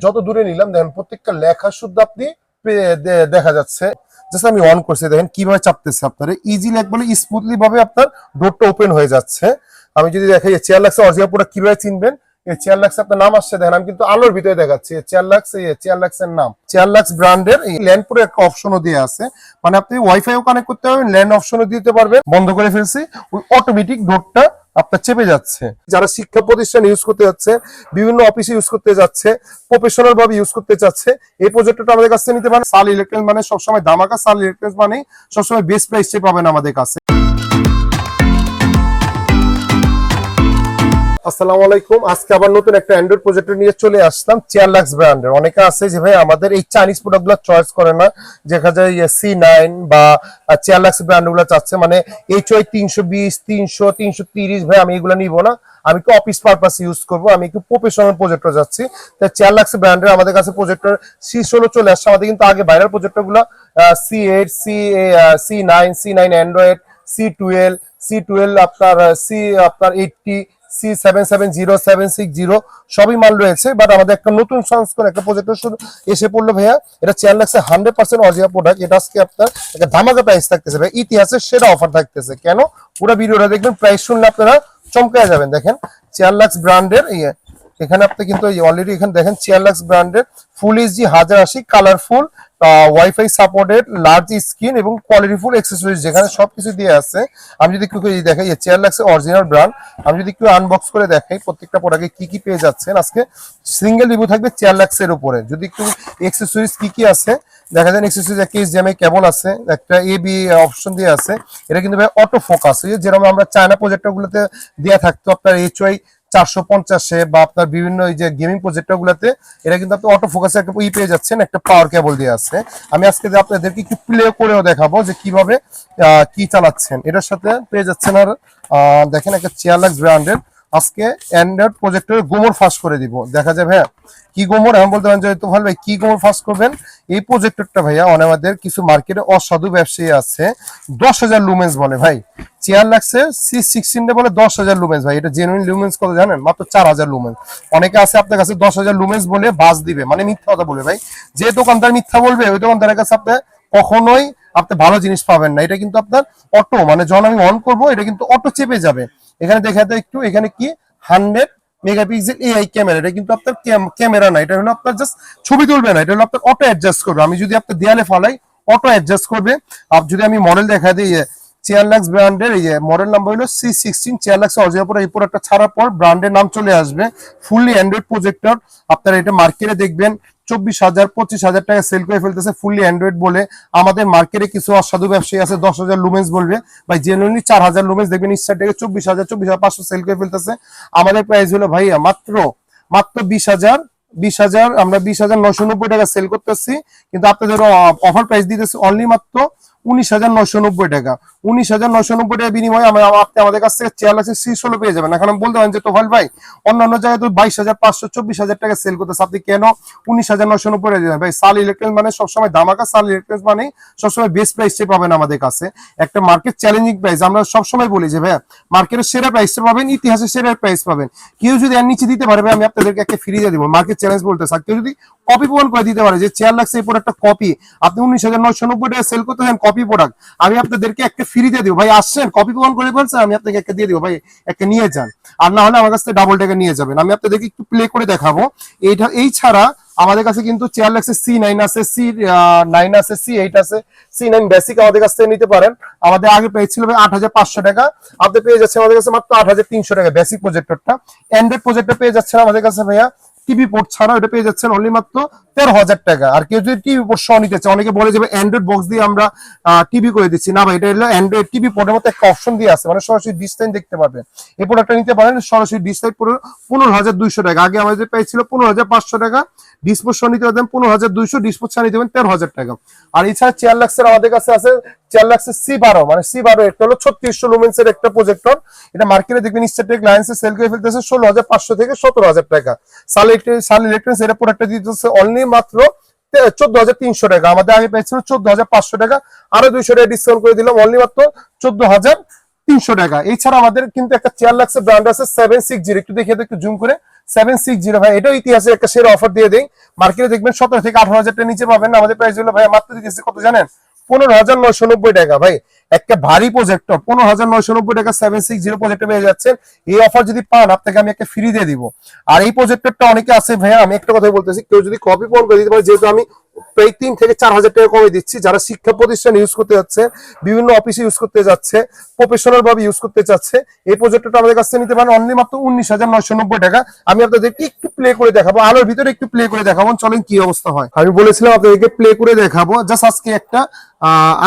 যত দূরে নিলাম দেখেন প্রত্যেকটা লেখা শুদ্ধ আপনি দেখা যাচ্ছে। জাস্ট আমি অন করছি, দেখেন কিভাবে চাপতেছে আপনার ইজিলি একবারে স্মুথলি ভাবে আপনার ডোরটা ওপেন হয়ে যাচ্ছে। আমি যদি দেখাই চেয়ার লাক্স অরিজিনাল প্রোডাক্ট কিভাবে চিনবেন, চেয়ার লাক্স আপনার নাম আসছে দেখেন, আমি কিন্তু আলোর ভিতরে দেখাচ্ছি চেয়ার লাক্স এর নাম চেয়ার লাক্স ব্র্যান্ডের ল্যান্ড পুরো একটা অপশনও দিয়ে আছে, মানে আপনি ওয়াইফাইও কানেক্ট করতে পারবেন, ল্যান্ড অপশনও দিতে পারবেন। বন্ধ করে ফেলছি, ওই অটোমেটিক ডোরটা আপনার চেপে যাচ্ছে। যারা শিক্ষা প্রতিষ্ঠান ইউজ করতে যাচ্ছে, বিভিন্ন অফিসে ইউজ করতে যাচ্ছে, প্রফেশনাল ভাবে ইউজ করতে চাচ্ছে, এই প্রজেক্টটা আমাদের কাছে নিতে পারেন। সাল ইলেকট্রনিক্স মানে সবসময় ধামাকা, সাল ইলেকট্রনিক্স মানে সবসময় বেস্ট প্রাইসে পাবেন আমাদের কাছে। আসসালামু আলাইকুম, আজকে আবার নতুন একটা অ্যান্ড্রয়েড প্রজেক্টর নিয়ে চলে আসলাম চেয়ার লাক্স ব্র্যান্ডের। অনেকে আছে যে ভাই আমাদের এই চাইনিজ প্রোডাক্টগুলো চয়েস করে না, দেখা যায় C9 বা চেয়ার লাক্স ব্র্যান্ডগুলো চাচ্ছে, মানে HY 320 300 330, ভাই আমি এগুলো নিব না, আমি একটু অফিস পারপাস ইউজ করব, আমি একটু প্রফেশনাল প্রজেক্টর যাচ্ছি। তাই চেয়ার লাক্স ব্র্যান্ডের আমাদের কাছে প্রজেক্টর C16 চলে আসছে। আমাদের কিন্তু আগে viral প্রজেক্টরগুলো C8 C9 Android, C12 আপনার আপনার 80 C770 সবই মাল রয়েছে, বাট আমাদের একটা নতুন সংস্করণ একটা প্রজেক্টর এসে পড়লো ভাইয়া। এটা চেয়ার লাক্সে 100% অরিজিনাল প্রোডাক্ট। এটা আজকে আপনার একটা ধামাকা প্রাইস থাকতেছে ভাই, ইতিহাসের সেরা অফার থাকতেছে। কেন পুরো ভিডিওটা দেখবেন, প্রাইস শুনলে আপনারা চমকে যাবেন। দেখেন চেয়ার লাক্স ব্র্যান্ডের এখানে আপনি কিন্তু অলরেডি এখানে দেখেন চেয়ার লাক্স ব্র্যান্ডের full HD 1080 colourful wifi supported large screen এবং কোয়ালিটিফুল অ্যাক্সেসরিজ, যেখানে সবকিছু দিয়ে আছে। আমি যদি একটু দেখাই চেয়ার লাক্সের অরিজিনাল ব্র্যান্ড, আমি যদি একটু আনবক্স করে দেখাই প্রত্যেকটা প্রোডাক্টে কি কি পেয়ে যাচ্ছেন। আজকে সিঙ্গেল রিভিউ থাকবে চেয়ার লাক্সের উপরে। যদি একটু অ্যাক্সেসরিজ কি কি আছে দেখা যায়, অ্যাক্সেসরিজ একটা HDMI কেবল আছে, একটা AB অপশন দিয়ে আছে। এটা কিন্তু ভাই অটো ফোকাস, যেরকম আমরা চায়না প্রজেক্টর গুলোতে দেওয়া থাকতো আপনার HY 450 বা আপনার বিভিন্ন এই যে গেমিং প্রজেক্টর গুলাতে, এটা কিন্তু আপনি অটো ফোকাসে একটা পেয়ে যাচ্ছেন, একটা পাওয়ার কেবল দিয়ে আছে। আমি আজকে আপনাদেরকে একটু প্লে করেও দেখাবো যে কিভাবে কি চালাচ্ছেন। এটার সাথে পেয়ে যাচ্ছেন আর দেখেন একটা চেয়ার লাক্স ব্র্যান্ডের আজকে অ্যান্ড্রয়েড প্রজেক্টরের গোমর ফাঁস করে দিব। দেখা যায় ভাইয়া কি গোমর, এখন বলতে পারেন যে তো ভালো ভাই কি গোমর ফাঁস করবেন। এই প্রজেক্টরটা ভাইয়া আমাদের কিছু মার্কেটে অসাধু ব্যবসায়ী আছে 10,000 লুমেন্স বলে ভাই, চেয়ার লাক্সের C16 বলে 10,000 লুমেন্স। ভাই এটা জেনুইন লুমেন্স কত জানেন? মাত্র 4,000 লুমেন্স। অনেকে আছে আপনার কাছে 10,000 লুমেন্স বলে বাস দিবে, মানে মিথ্যা কথা বলবে। ভাই যে দোকানদার মিথ্যা বলবে ওই দোকানদারের কাছে আপনি কখনোই আপনি ভালো জিনিস পাবেন না। এটা কিন্তু আপনার অটো, মানে যখন আমি অন করবো এটা কিন্তু অটো চেপে যাবে। এখানে দেখাতে একটু, এখানে কি 100 মেগাপিক্সেল AI ক্যামেরা, এটা কিন্তু আপনার ক্যামেরা না, এটা হলো আপনার জাস্ট ছবি তুলবে না, এটা হলো আপনার অটো অ্যাডজাস্ট করবে। আমি যদি আপনার দেয়ালে ফালাই অটো অ্যাডজাস্ট করবে। আর যদি আমি মডেল দেখা দিই চেয়ার লাক্স ব্র্যান্ডের মডেল নাম্বার হলো C16 চেয়ার লাক্স অরিজিনাল পরে এই প্রোডাক্টটা ছাড়ার পর ব্র্যান্ডের নাম চলে আসবে। ফুললি অ্যান্ড্রয়েড প্রজেক্টর আপনারা এটা মার্কেটে দেখবেন 24,000 25,000 টাকা সেল করে ফেলতেছে ফুললি অ্যান্ড্রয়েড বলে। আমাদের মার্কেটে কিছু অসাধু ব্যবসায়ী আছে 10,000 লুমেন্স বলবে, ভাই জেনুইনলি 4,000 লুমেন্স দেখবেন ইচ্ছা থেকে 24,500 সেল করে ফেলতেছে। আমাদের প্রাইস হলো ভাইয়া মাত্র 20,000 আমরা 20,990 টাকা সেল করতেছি, কিন্তু আপনাদের অফার প্রাইস দিতেছি অনলি মাত্র 19,990 টাকা। 19,990 টাকা বিনিময়ে আপনি আমাদের কাছ থেকে চেয়ার লাক্সের C16 পেয়ে যাবেন। এখন আমি বলতে পারেন যে তোফাল ভাই অন্যান্য জায়গায় তো 22,500 24,000 টাকা সেল করতেছে, আপনি কেন 19,990 টাকা দিবেন? ভাই সাল ইলেকট্রনিক্স মানে সবসময় ধামাকা, সাল ইলেকট্রনিক্স মানে সবসময় বেস্ট প্রাইসে পাবেন আমাদের কাছে। একটা মার্কেট চ্যালেঞ্জিং প্রাইস, আমরা সবসময় বলি যে ভাই মার্কেটের সেরা প্রাইসটা পাবেন, ইতিহাসের সেরা প্রাইস পাবেন। কেউ যদি এর নিচে দিতে পারবে আমি আপনাদেরকে একটা ফ্রি দিয়ে দিব, মার্কেট চ্যালেঞ্জ বলতে। আর কেউ যদি কপি প্রমাণ করে দিতে পারে যে চেয়ার লাক্স এই প্রোডাক্টটা কপি, আপনি 19,990 টাকা সেল করতেছেন কপি প্রোডাক্ট, আমি আপনাদেরকে একটা ফ্রি দিয়ে দিব। ভাই আসছেন কপি প্রমাণ করে ফেলছেন, আমি আপনাকে একটা দিয়ে দিব, ভাই একটা নিয়ে যান। আর না হলে আমার কাছ থেকে ডাবল টাকা নিয়ে যাবেন। আমি আপনাদেরকে একটু প্লে করে দেখাবো। এই ছাড়া আমাদের কাছে কিন্তু চেয়ার লাক্সের C9 আছে, C9 আছে, C8 আছে। C9 বেসিক আমাদের কাছ থেকে নিতে পারেন। আমাদের আগে প্রাইস ছিল 8,500 টাকা, আপনি পেয়ে যাচ্ছেন আমাদের কাছে মাত্র 8,300 টাকা বেসিক প্রজেক্টরটা। অ্যান্ড্রয়েড প্রজেক্টর পেয়ে যাচ্ছেন আমাদের কাছে ভাইয়া টিভি পোর্ট ছাড়া, এটা পেয়ে যাচ্ছেন অনলি মাত্র 13,000 টাকা। আর কেউ যদি টিভি পোর্ট সহ নিতে চায়, অনেকে বলে যাবে অ্যান্ড্রয়েড বক্স দিয়ে আমরা টিভি করে দিচ্ছি, না ভাই এটা হলো অ্যান্ড্রয়েড টিভি পোর্টের মতো একটা অপশন দিয়ে আছে, মানে সরাসরি ডিসপ্লে দেখতে পাবেন। এই প্রোডাক্টটা নিতে পারেন সরাসরি ডিসপ্লে পুরো 15,200 টাকা। আগে আমাদের প্রাইস ছিল 15,500 টাকা, ডিসপ্লে সহ নিতে পারবেন 15,200, ডিসপ্লে ছাড়া নিতে পারেন 13,000 টাকা। আর এছাড়া চেয়ার লাক্সের আমাদের কাছে আছে চেয়ার লাক্সের C12, মানে C12 একটা হলো 3600 লুমেন্সের একটা প্রজেক্টর। এটা মার্কেটে দেখবেন স্ট্যাটিক লাইন্সে সেল করে ফেলতেছে 16,500 থেকে 17,000 টাকা। সাল ইলেকট্রনিক্স এটা প্রোডাক্টটা দিতেছে অনলি মাত্র 14,300 টাকা। আমাদের আগে পেয়েছিল 14,500 টাকা, আরো 200 টাকা ডিসকাউন্ট করে দিলাম অনলি মাত্র 14,300 টাকা। এছাড়া আমাদের কিন্তু একটা চেয়ার লাক্সের ব্র্যান্ড আছে 760, একটু দেখে একটু জুম করে 760 ভাই, এটাও ইতিহাসের একটা সেরা অফার দিয়ে দেই। মার্কেটে দেখবেন 17 থেকে 18,000 টাকা নিচে পাবেন, আমাদের প্রাইস হলো ভাই মাত্র দিতেছি কত জানেন, 15,990 টাকা ভাই। একটা ভারী প্রজেক্টর 15,990 টাকা 760 প্রজেক্টর পেয়ে যাচ্ছেন। এই অফার যদি পান আপনাকে আমি একটা ফ্রি দিয়ে দিব। আর এই প্রজেক্টরটা অনেকে আছে ভাইয়া, আমি একটা কথা বলতেছি, কেউ যদি কপি পূরণ করে দিতে পারে, যেহেতু আমি প্রায় 3 থেকে 4,000 টাকা কমে দিচ্ছি, যারা শিক্ষা প্রতিষ্ঠান ইউজ করতে যাচ্ছে, বিভিন্ন অফিসে ইউজ করতে যাচ্ছে, প্রফেশনাল ভাবে ইউজ করতে চাচ্ছে, এই প্রজেক্টরটা আমাদের কাছ থেকে নিতে পারেন অনলি মাত্র 19,990 টাকা। আমি আপনাদেরকে একটু প্লে করে দেখাবো, আলোর ভিতরে একটু প্লে করে দেখাবো, চলেন কি অবস্থা হয়। আমি বলেছিলাম আপনাদেরকে প্লে করে দেখাবো, জাস্ট আজকে একটা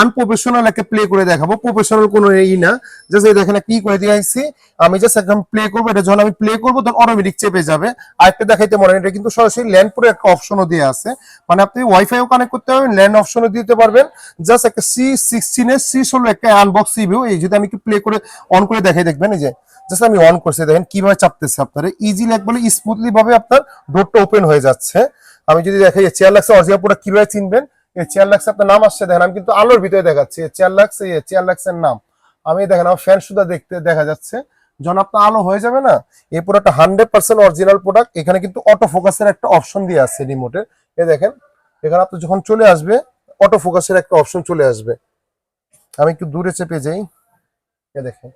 আনপ্রফেশনাল একটা প্লে করে দেখাবো, প্রফেশনাল কোনো ই না। জাস্ট এই দেখেন কি করে দিয়েছি, আমি জাস্ট একদম প্লে করবো, এটা যখন আমি প্লে করবো তখন অটোমেটিক চেপে যাবে। আর একটা দেখাইতে মনে হয়, এটা কিন্তু সরাসরি ল্যান্ড পুরো একটা অপশনও দিয়ে আছে, মানে আপনি ওয়াইফাইও কানেক্ট করতে পারবেন, ল্যান্ড অপশনও দিতে পারবেন। জাস্ট একটা C16 এর C16 একটা আনবক্স রিভিউ, এই যদি আমি একটু প্লে করে অন করে দেখাই, দেখবেন এই যে জাস্ট আমি অন করছি, দেখেন কিভাবে চাপতেছে আপনার ইজিলি একবারে স্মুথলি ভাবে আপনার ডোরটা ওপেন হয়ে যাচ্ছে। আমি যদি দেখাই চেয়ার লাগছে অরিজিনাল প্রোডাক্ট কিভাবে চিনবেন, এই চেয়ার লাক্স আপনার নাম আসছে দেখেন, আমি কিন্তু আলোর ভিতরে দেখাচ্ছি চেয়ার লাক্স, এই চেয়ার লাক্সের নাম আমি দেখেন আমার ফ্যান সুদা দেখতে দেখা যাচ্ছে। যখন আপনার আলো হয়ে যাবে না, এই প্রোডাক্টটা 100% অরিজিনাল প্রোডাক্ট। এখানে কিন্তু অটো ফোকাসের একটা অপশন দিয়ে আছে রিমোটের, এই দেখেন এখানে আপনি যখন চলে আসবে অটো ফোকাসের একটা অপশন চলে আসবে। আমি একটু দূরে চেপে যাই, এই দেখেন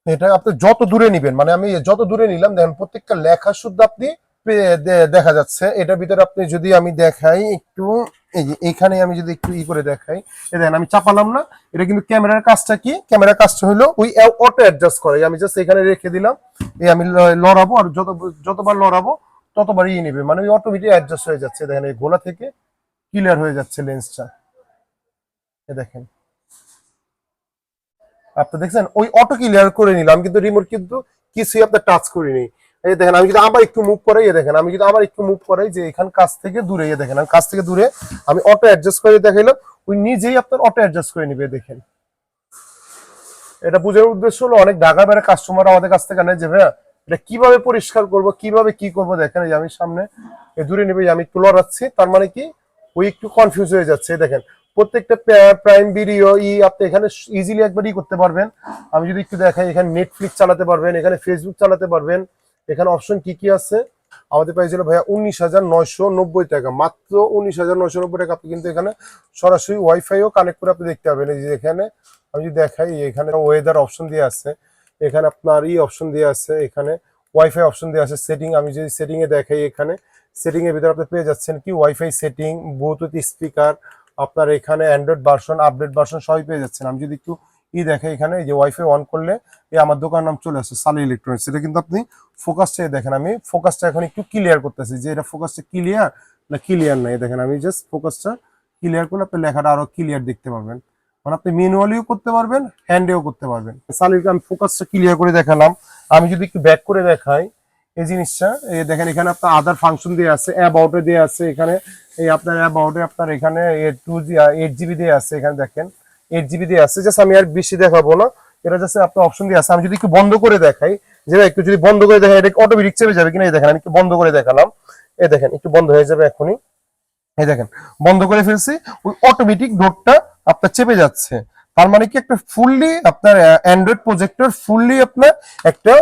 এটা আপনি যত দূরে নিবেন, মানে আমি যত দূরে নিলাম দেখেন প্রত্যেকটা লেখা শুদ্ধ আপনি দেখা যাচ্ছে। এটার ভিতরে আপনি যদি আমি দেখাই একটু, এই যে এখানে আমি যদি একটু করে দেখাই, এই দেখেন আমি চাপালাম না, এটা কিন্তু ক্যামেরার কাজটা কি, ক্যামেরার কাজটা হলো ওই অটো অ্যাডজাস্ট করে, আমি জাস্ট এখানে রেখে দিলাম, এই আমি লড়াবো আর যতবার লড়াবো ততবারই নেবে, মানে ওই অটোমেটিক অ্যাডজাস্ট হয়ে যাচ্ছে। দেখেন এই গোলা থেকে ক্লিয়ার হয়ে যাচ্ছে লেন্সটা, এই দেখেন আপনি দেখছেন ওই অটো ক্লিয়ার করে নিলাম, কিন্তু রিমোট কিন্তু কিছুই আপনার টাচ করিনি। এই দেখেন আমি যদি আবার একটু মুভ করাই, দেখেন আমি যদি আবার একটু মুভ করাই, যে এখান কাছ থেকে দূরে, দেখেন আমি কাছ থেকে দূরে আমি অটো অ্যাডজাস্ট করে দেখাইলাম, ওই নিজেই আপনার অটো অ্যাডজাস্ট করে নিবে। দেখেন এটা বোঝার উদ্দেশ্য হলো অনেক ঢাকা বাইরে কাস্টমার আমাদের কাছ থেকে নেয় যে ভাইয়া এটা কিভাবে পরিষ্কার করব, কিভাবে কি করব। দেখেন এই যে আমি সামনে দূরে নিবে, আমি একটু লড়াচ্ছি, তার মানে কি ওই একটু কনফিউজ হয়ে যাচ্ছে। দেখেন প্রত্যেকটা প্রাইম ভিডিও আপনি এখানে ইজিলি একবারই করতে পারবেন। আমি যদি একটু দেখাই, এখানে নেটফ্লিক্স চালাতে পারবেন, এখানে ফেসবুক চালাতে পারবেন। এখানে অপশন কি কি আছে, আমাদের প্রাইস হলো ভাইয়া 19,990 টাকা, মাত্র 19,990 টাকা। আপনি কিন্তু এখানে সরাসরি ওয়াইফাইও কানেক্ট করে আপনি দেখতে পাবেন। এই যে এখানে আমি যদি দেখাই, এখানে ওয়েদার অপশন দিয়ে আছে, এখানে আপনার অপশন দিয়ে আছে, এখানে ওয়াইফাই অপশন দিয়ে আছে, সেটিং। আমি যদি সেটিং এ দেখাই, এখানে সেটিং এর ভিতরে আপনি পেয়ে যাচ্ছেন কি ওয়াইফাই সেটিং, ব্লুটুথ স্পিকার, আপনার এখানে অ্যান্ড্রয়েড ভার্সন, আপডেট ভার্সন সবই পেয়ে যাচ্ছেন। আমি যদি একটু দেখাই, এখানে এই যে ওয়াইফাই অন করলে এই আমার দোকানের নাম চলে আসছে সালি ইলেকট্রনিক্স। এটা কিন্তু আপনি ফোকাসটা দেখেন, আমি ফোকাসটা এখন একটু ক্লিয়ার করতেছি যে এটা ফোকাসটা ক্লিয়ার না ক্লিয়ার নাই। দেখেন আমি জাস্ট ফোকাসটা ক্লিয়ার করলে আপনি লেখাটা আরো ক্লিয়ার দেখতে পারবেন, মানে আপনি ম্যানুয়ালিও করতে পারবেন, হ্যান্ডেও করতে পারবেন। সালিকে আমি ফোকাসটা ক্লিয়ার করে দেখালাম। আমি যদি একটু ব্যাক করে দেখাই এই জিনিসটা, এই দেখেন এখানে আপনার আদার ফাংশন দিয়ে আছে, অ্যাবাউটে দিয়ে আছে, এখানে এই আপনার অ্যাবাউটে আপনার এখানে 8GB দিয়ে আছে, এখানে দেখেন 8GB দিয়ে আছে। জাস্ট আমি আর বেশি দেখাবো না, এটা জাস্ট আপনার অপশন দিয়ে আছে। আমি যদি একটু বন্ধ করে দেখাই, যে একটু যদি বন্ধ করে দেখাই এটা অটোমেটিক চেপে যাবে কিনা, এই দেখেন আমি একটু বন্ধ করে দেখালাম, এই দেখেন একটু বন্ধ হয়ে যাবে এখনই, এই দেখেন বন্ধ করে ফেলছি, ওই অটোমেটিক ডোরটা আপনার চেপে যাচ্ছে। তার মানে কি একটা ফুললি আপনার অ্যান্ড্রয়েড প্রজেক্টর, ফুললি আপনার একটা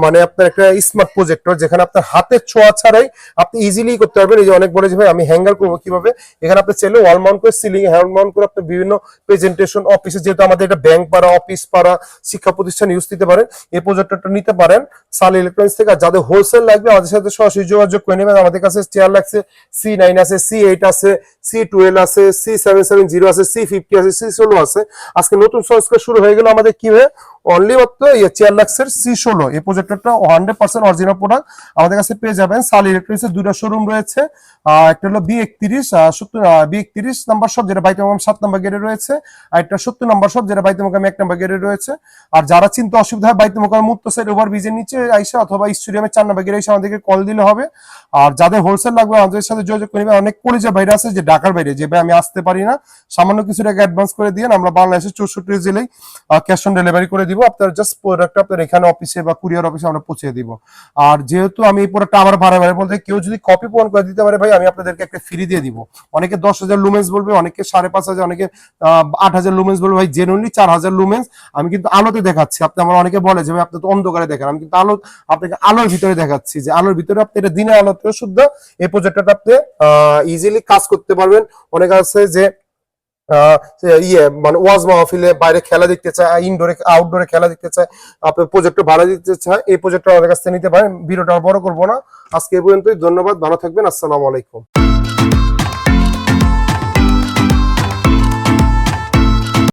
মানে আপনার একটা স্মার্ট প্রজেক্টর, যেখানে আপনার হাতের ছোঁয়া ছাড়াই আপনি ইজিলি করতে পারবেন। এই যে অনেক বলে যে ভাই আমি হ্যাঙ্গার করবো কিভাবে, এখানে আপনি চাইলে ওয়াল মাউন্ট করে, সিলিং এ হ্যান্ড মাউন্ট করে আপনি বিভিন্ন প্রেজেন্টেশন অফিসে, যেহেতু আমাদের এটা ব্যাংক পাড়া, অফিস পাড়া, শিক্ষা প্রতিষ্ঠান ইউজ দিতে পারেন, এই প্রজেক্টরটা নিতে পারেন সালি ইলেকট্রনিক্স থেকে। আর যাদের হোলসেল লাগবে আমাদের সাথে সরাসরি যোগাযোগ করে নেবেন। আমাদের কাছে চেয়ার লাগছে C9 আছে, C8 আছে, C12 আছে, C770 আছে, C50 আছে, C16 আছে। আজকে নতুন সংস্কার শুরু হয়ে গেল আমাদের কি হয়ে অনলি মাত্র চেয়ার লাক্সের C16। এই প্রজেক্টরটা 100% অরিজিনাল প্রোডাক্ট আমাদের কাছে পেয়ে যাবেন। সালি ইলেকট্রনিক্সের দুটো শোরুম রয়েছে, একটা হলো B31 নাম্বার শপ, যেটা বাইতুল 7 নম্বর গেটে রয়েছে, আর একটা 70 নম্বর শপ, যেটা বাইতুল 1 নম্বর গেটে রয়েছে। আর যারা চিন্তা অসুবিধা হয় বাইতুল মুক্ত সাইড ওভার ব্রিজের নিচে আইসা অথবা স্টেডিয়ামের 4 নম্বর গেটে এসে আমাদেরকে কল দিলে হবে। আর যাদের হোলসেল লাগবে আমাদের সাথে যোগাযোগ করে নেবেন। অনেক কলেজের বাইরে আছে যে ঢাকার বাইরে, যে ভাই আমি আসতে পারি না, সামান্য কিছু টাকা অ্যাডভান্স করে দিয়ে আমরা বাংলাদেশের 64 জেলায় ক্যাশ অন ডেলিভারি করে দিব। দিব, আপনার জাস্ট প্রোডাক্ট আপনার এখানে অফিসে বা কুরিয়ার অফিসে আমরা পৌঁছে দিব। আর যেহেতু আমি এই প্রোডাক্টটা আমার ভাড়া বলতে কেউ যদি কপি প্রমাণ করে দিতে পারে ভাই, আমি আপনাদেরকে একটা ফ্রি দিয়ে দিব। অনেকে 10,000 লুমেন্স বলবে, অনেকে 5,500, অনেকে 8,000 লুমেন্স বলবে, ভাই জেনুইনলি 4,000 লুমেন্স আমি কিন্তু আলোতে দেখাচ্ছি। আপনি আমার অনেকে বলে যে ভাই আপনি তো অন্ধকারে দেখেন, আমি কিন্তু আপনাকে আলোর ভিতরে দেখাচ্ছি, যে আলোর ভিতরে আপনি এটা দিনের আলোতেও শুদ্ধ এই প্রজেক্টরটা আপনি ইজিলি কাজ করতে পারবেন। অনেকে আছে যে মানে ওয়াজ মাহফিলে বাইরে খেলা দেখতে চায়, ইনডোরে আউটডোরে খেলা দেখতে চায়, আপনি প্রজেক্টর ভাড়া দিতে চায়, এই প্রজেক্টর আমাদের কাছ থেকে নিতে পারেন। ভিডিওটা বড় করবো না, আজকে এই পর্যন্তই। ধন্যবাদ, ভালো থাকবেন, আসসালামু আলাইকুম।